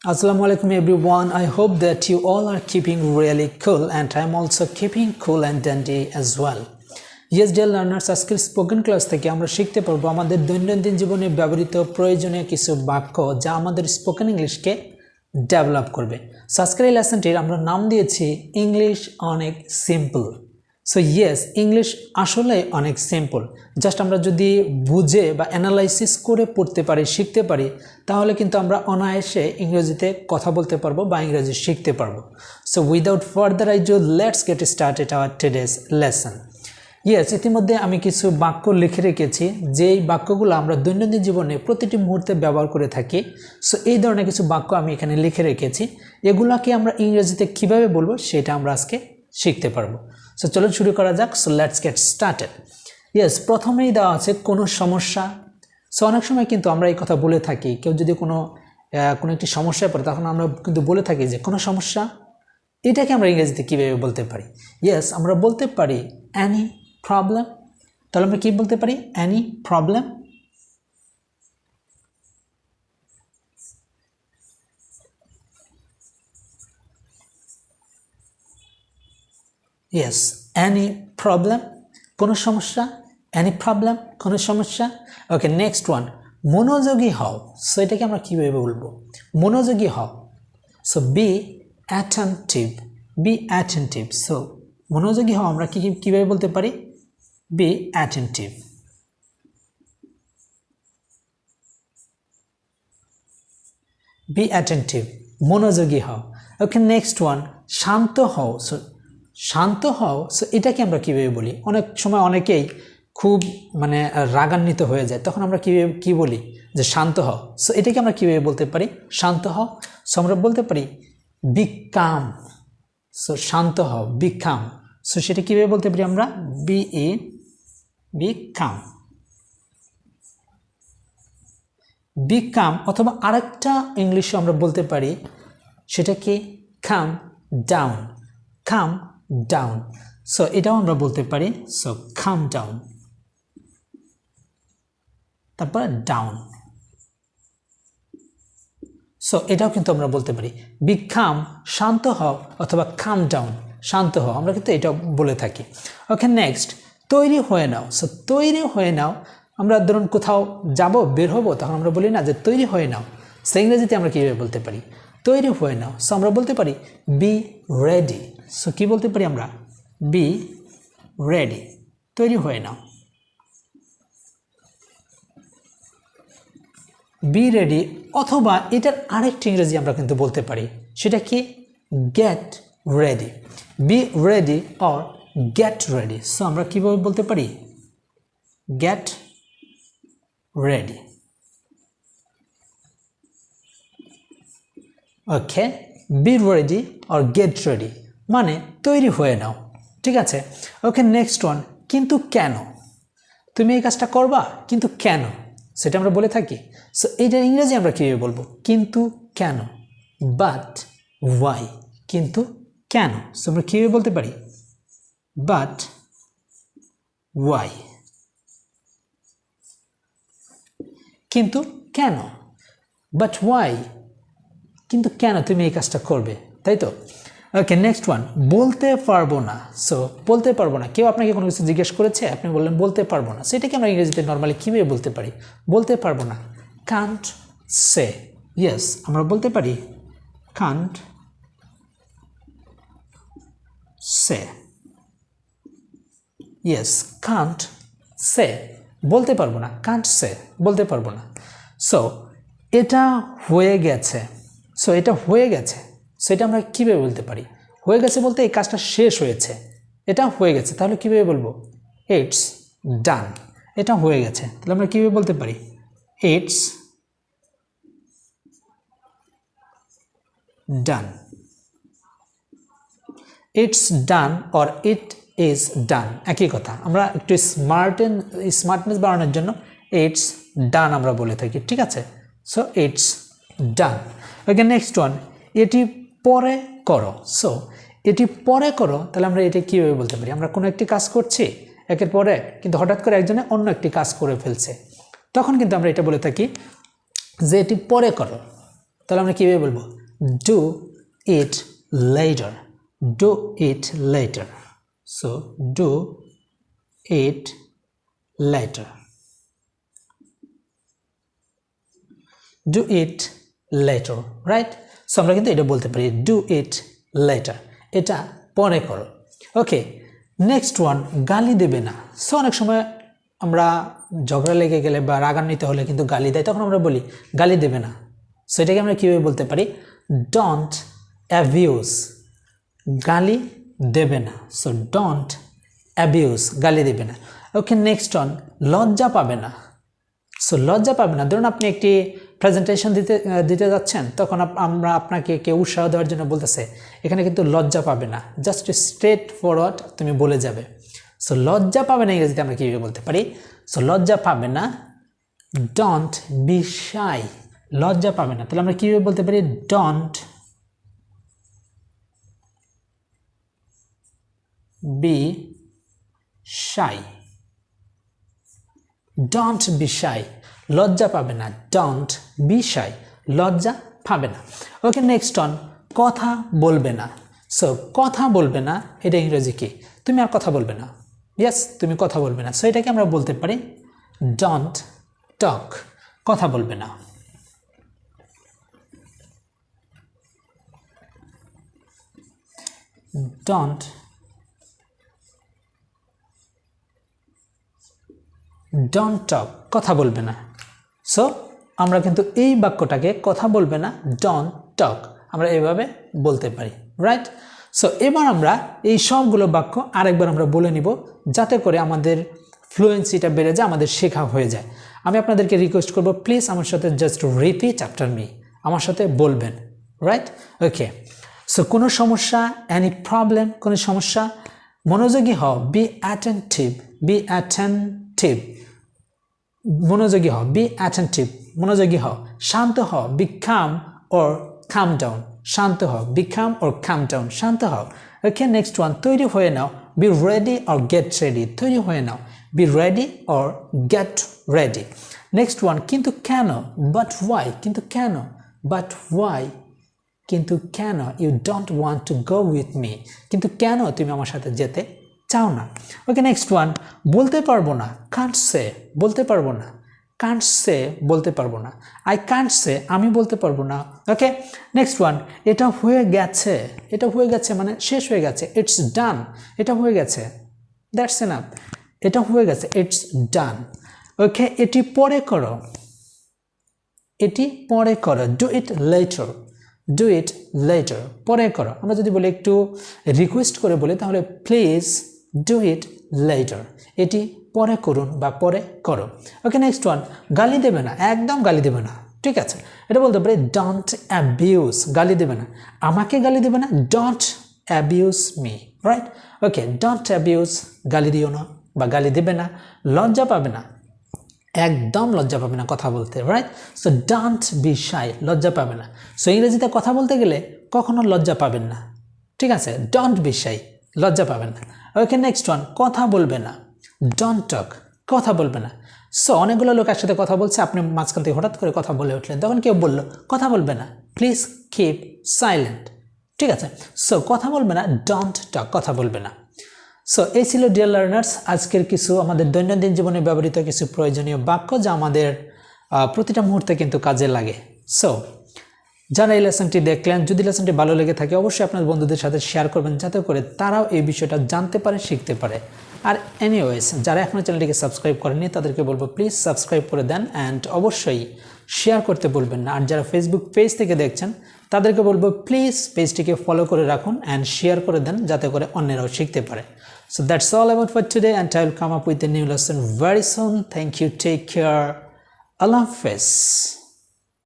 Assalamu alaikum everyone. I hope that you all are keeping really cool and I'm also keeping cool and dandy as well. Yes dear learners, আজকের spoken class থেকে আমরা শিখতে পারবো আমাদের দৈনন্দিন জীবনে ব্যবহৃত প্রয়োজনীয় কিছু বাক্য যা আমাদের স্পোকেন ইংলিশকে ডেভেলপ করবে। সো আজকের এই লেসনটির আমরা নাম দিয়েছি ইংলিশ অনেক সিম্পল। সো ইয়েস, ইংলিশ আসলে অনেক সিম্পল। জাস্ট আমরা যদি বুঝে বা অ্যানালাইসিস করে পড়তে পারি, শিখতে পারি, তাহলে কিন্তু আমরা অনায়াসে ইংরেজিতে কথা বলতে পারবো বা ইংরেজি শিখতে পারবো। So without further ado let's get started our today's lesson. Yes, ইতিমধ্যে আমি কিছু বাক্য লিখে রেখেছি যেই বাক্যগুলো আমরা দৈনন্দিন জীবনে প্রতিটি মুহূর্তে ব্যবহার করে থাকি। সো এই ধরনের কিছু বাক্য আমি এখানে লিখে রেখেছি, এগুলাকে আমরা ইংরেজিতে কিভাবে বলবো সেটা আমরা আজকে শিখতে পারবো। সো চলো শুরু করা যাক। So let's get started. Yes, প্রথমেই দেওয়া আছে কোনো সমস্যা। সো অনেক সময় কিন্তু আমরা এই কথা বলে থাকি, কেউ যদি কোনো একটি সমস্যায় পড়ে তখন আমরা কিন্তু বলে থাকি যে কোনো সমস্যা। এটাকে আমরা ইংরেজিতে কীভাবে বলতে পারি? ইয়েস, আমরা বলতে পারি অ্যানি প্রবলেম। তাহলে আমরা কী বলতে পারি? Any problem. Yes, any problem, কোনো সমস্যা। অ্যানি প্রবলেম, কোনো সমস্যা। ওকে, নেক্সট ওয়ান, মনোযোগী হও। সো এটাকে আমরা কীভাবে বলবো? মনোযোগী হও। So be attentive, be attentive. So মনোযোগী হও আমরা কীভাবে বলতে পারি? Be attentive. বি অ্যাটেন্টিভ, মনোযোগী হও। ওকে, নেক্সট ওয়ান, শান্ত হও। সো শান্ত হও, সো এটাকে আমরা কীভাবে বলি? অনেক সময় অনেকেই খুব রাগান্বিত হয়ে যায়, তখন আমরা কী বলি? যে শান্ত হও। সো এটাকে আমরা কীভাবে বলতে পারি? শান্ত হও। সো আমরা বলতে পারি বি কাম। সো শান্ত হও, বি কাম। সো সেটা কীভাবে বলতে পারি আমরা? বি কাম, বি কাম। অথবা আরেকটা ইংলিশে আমরা বলতে পারি, সেটা কি? কাম ডাউন, কাম ডাউন। সো এটাও আমরা বলতে পারি। সো কাম ডাউন, তারপর ডাউন। সো এটাও কিন্তু আমরা বলতে পারি। বি কাম, শান্ত হও, অথবা কাম ডাউন, শান্ত হও, আমরা কিন্তু এটাও বলে থাকি। ওকে, নেক্সট, তৈরি হয়ে নাও। সো তৈরি হয়ে নাও, আমরা ধরুন কোথাও যাব, বের হবো, তখন আমরা বলি না যে তৈরি হয়ে নাও। সো ইংরেজিতে আমরা কীভাবে বলতে পারি? তৈরি হয়ে নাও। সো আমরা বলতে পারি বি রেডি। সো কী বলতে পারি আমরা? বি রেডি, তৈরি হয়ে নাও। বি রেডি, অথবা এটার আরেকটি ইংরেজি আমরা কিন্তু বলতে পারি, সেটা কি? Get ready. Be ready or get ready. So আমরা কীভাবে বলতে পারি? Get ready. Okay, be ready or get ready মানে তৈরি হয়ে নাও, ঠিক আছে? ওকে, নেক্সট ওয়ান, কিন্তু কেন? তুমি এই কাজটা করবা, কিন্তু কেন? সেটা আমরা বলে থাকি। সো এইটা ইংরেজি আমরা কীভাবে বলবো? কিন্তু কেন, বাট ওয়াই। কিন্তু কেন, সো আমরা কীভাবে বলতে পারি? But why. কিন্তু কেন, বাট ওয়াই, কিন্তু কেন তুমি এই কাজটা করবে, তাই তো? ওকে, নেক্সট ওয়ান, বলতে পারবো না। সো বলতে পারবো না, কেউ আপনাকে কোনো কিছু জিজ্ঞেস করেছে, আপনি বললেন বলতে পারবো না। সেটাকে আমরা ইংরেজিতে নর্মালি কীভাবে বলতে পারি? বলতে পারবো না, কান্ট সে। ইয়েস, আমরা বলতে পারি can't say. Yes, can't say, বলতে পারবো না, কান্ট সে, বলতে পারবো না। সো এটা হয়ে গেছে। সো এটা হয়ে গেছে, সেটা আমরা কীভাবে বলতে পারি? হয়ে গেছে বলতে এই কাজটা শেষ হয়েছে, এটা হয়ে গেছে, তাহলে কীভাবে বলবো? ইটস ডান, এটা হয়ে গেছে, তাহলে আমরা কীভাবে বলতে পারি? It's done. It's done or it is done, একই কথা। আমরা একটু স্মার্টনেস বাড়ানোর জন্য ইটস ডান আমরা বলে থাকি, ঠিক আছে? So it's done. Okay, next one, এটি পরে করো। সো এটি পরে করো, তাহলে আমরা এটা কীভাবে বলতে পারি? আমরা কোনো একটি কাজ করছি একের পরে, কিন্তু হঠাৎ করে একজনে অন্য একটি কাজ করে ফেলছে, তখন কিন্তু আমরা এটা বলে থাকি যে এটি পরে করো। তাহলে আমরা কিভাবে বলবো do it later, do it later. So do it later, do it later, right? So আমরা কিন্তু এটা বলতে পারি do it later, এটা পরে করো। ওকে, নেক্সট ওয়ান, গালি দেবে না। সো অনেক সময় আমরা ঝগড়া লেগে গেলে বা রাগান্বিত হলে কিন্তু গালি দেয়, তখন আমরা বলি গালি দেবে না। সো এটাকে আমরা কীভাবে বলতে পারি ডোন্ট অ্যাবিউজ, গালি দেবে না। সো ডোন্ট অ্যাবিউজ, গালি দেবে না। ওকে, নেক্সট ওয়ান, লজ্জা পাবে না। সো লজ্জা পাবে না, ধরুন আপনি একটি প্রেজেন্টেশন দিতে যাচ্ছেন, তখন আমরা আপনাকে কেউ উৎসাহ দেওয়ার জন্য বলতেছে, এখানে কিন্তু লজ্জা পাবে না, জাস্ট স্ট্রেট ফরওয়ার্ড তুমি বলে যাবে। সো লজ্জা পাবে না ইংরেজিতে আমরা কীভাবে বলতে পারি? সো লজ্জা পাবে না ডোন্ট বি শাই, লজ্জা পাবে না। তাহলে আমরা কীভাবে বলতে পারি don't be shy, don't be shy, লজ্জা পাবে না, ডোন্ট বি শাই, লজ্জা পাবে না। ওকে, নেক্সট অন, কথা বলবে না। সো কথা বলবে না, এটা ইংরেজি কি? তুমি আর কথা বলবে না। ইয়েস, তুমি কথা বলবে না। সো এটাকে আমরা বলতে পারি ডোন্ট টক, কথা বলবে না। ডোন্ট টক, কথা বলবে না। সো আমরা কিন্তু এই বাক্যটাকে কথা বলবে না ডোন্ট টক আমরা এভাবে বলতে পারি, রাইট? সো এবার আমরা এই সবগুলো বাক্য আরেকবার আমরা বলে নিব, যাতে করে আমাদের ফ্লুয়েন্সিটা বেড়ে যায়, আমাদের শেখা হয়ে যায়। আমি আপনাদেরকে রিকোয়েস্ট করব, প্লিজ আমার সাথে জাস্ট রিপিট আফটার মি, আমার সাথে বলবেন, রাইট? ওকে, সো কোনো সমস্যা, এনি প্রবলেম, কোনো সমস্যা, মনোযোগী হও, বি অ্যাটেন্টিভ, বি অ্যাটেন্টিভ, মনোযোগী হও, বি অ্যাটেন্টিভ, মনোযোগী হও। শান্ত হও, be calm or calm down, শান্ত হও, be calm or calm down, শান্ত হও। ওকে, নেক্সট ওয়ান, তৈরি হয়ে নাও, be ready or get ready, তৈরি হয়ে নাও, be ready or get ready. Next one, কিন্তু কেন, বাট ওয়াই, কিন্তু কেন, বাট ওয়াই, কিন্তু কেন, you don't want to go with me, কিন্তু কেন তুমি আমার সাথে যেতে চাও না। ওকে, নেক্সট ওয়ান, বলতে পারবো না, কান্ট সে, বলতে পারবো না, কান্ট সে, বলতে পারবো না, আই কান্ট সে, আমি বলতে পারবো না। ওকে, নেক্সট ওয়ান, এটা হয়ে গেছে, এটা হয়ে গেছে মানে শেষ হয়ে গেছে, ইটস ডান, এটা হয়ে গেছে, দ্যাটস এনাফ, এটা হয়ে গেছে, ইটস ডান। ওকে, এটি পরে করো, এটি পরে করো, do it later, do it later, পরে করো। আমরা যদি বলি একটু রিকোয়েস্ট করে বলি, তাহলে প্লিজ ডু ইট লেটার, এটি পরে করুন বা পরে করো। ওকে, নেক্সট ওয়ান, গালি দেবে না, একদম গালি দেবে না, ঠিক আছে, এটা বলতে পারি ডোন্ট অ্যাবিউজ, গালি দেবে না, আমাকে গালি দেবে না, don't abuse me, right? Okay, don't abuse, গালি দিও না বা গালি দেবে না। লজ্জা পাবে না, একদম লজ্জা পাবে না কথা বলতে, right? So don't be shy, লজ্জা পাবে না। সো ইংরেজিতে কথা বলতে গেলে কখনো লজ্জা পাবেন না, ঠিক আছে? ডোন্ট বি শাই, লজ্জা পাবেন না। ওকে, নেক্সট ওয়ান, কথা বলবে না, ডোন্ট টক, কথা বলবে না। সো অনেকগুলো লোক একসাথে কথা বলছে, আপনি মাঝখান থেকে হঠাৎ করে কথা বলে উঠলেন, তখন কেউ বললো কথা বলবে না, প্লিজ কিপ সাইলেন্ট, ঠিক আছে? সো কথা বলবে না, ডোন্ট টক, কথা বলবে না। সো এই ছিল ডিয়ার লার্নার্স আজকের কিছু আমাদের দৈনন্দিন জীবনে ব্যবহৃত কিছু প্রয়োজনীয় বাক্য, যা আমাদের প্রতিটা মুহূর্তে কিন্তু কাজে লাগে। সো যারা এই লেসনটি দেখলেন, যদি লেসনটি ভালো লেগে থাকে অবশ্যই আপনার বন্ধুদের সাথে শেয়ার করবেন, যাতে করে তারাও এই বিষয়টা জানতে পারে, শিখতে পারে। আর এনিওয়েজ, যারা এখনও চ্যানেলটিকে সাবস্ক্রাইব করেননি তাদেরকে বলবো প্লিজ সাবস্ক্রাইব করে দেন, অ্যান্ড অবশ্যই শেয়ার করতে বলবেন না। আর যারা ফেসবুক পেজ থেকে দেখছেন তাদেরকে বলবো প্লিজ পেজটিকে ফলো করে রাখুন অ্যান্ড শেয়ার করে দেন, যাতে করে অন্যরাও শিখতে পারে। So that's all about for today, and I will come up with a new lesson very soon. Thank you, take care, Allah Hafiz.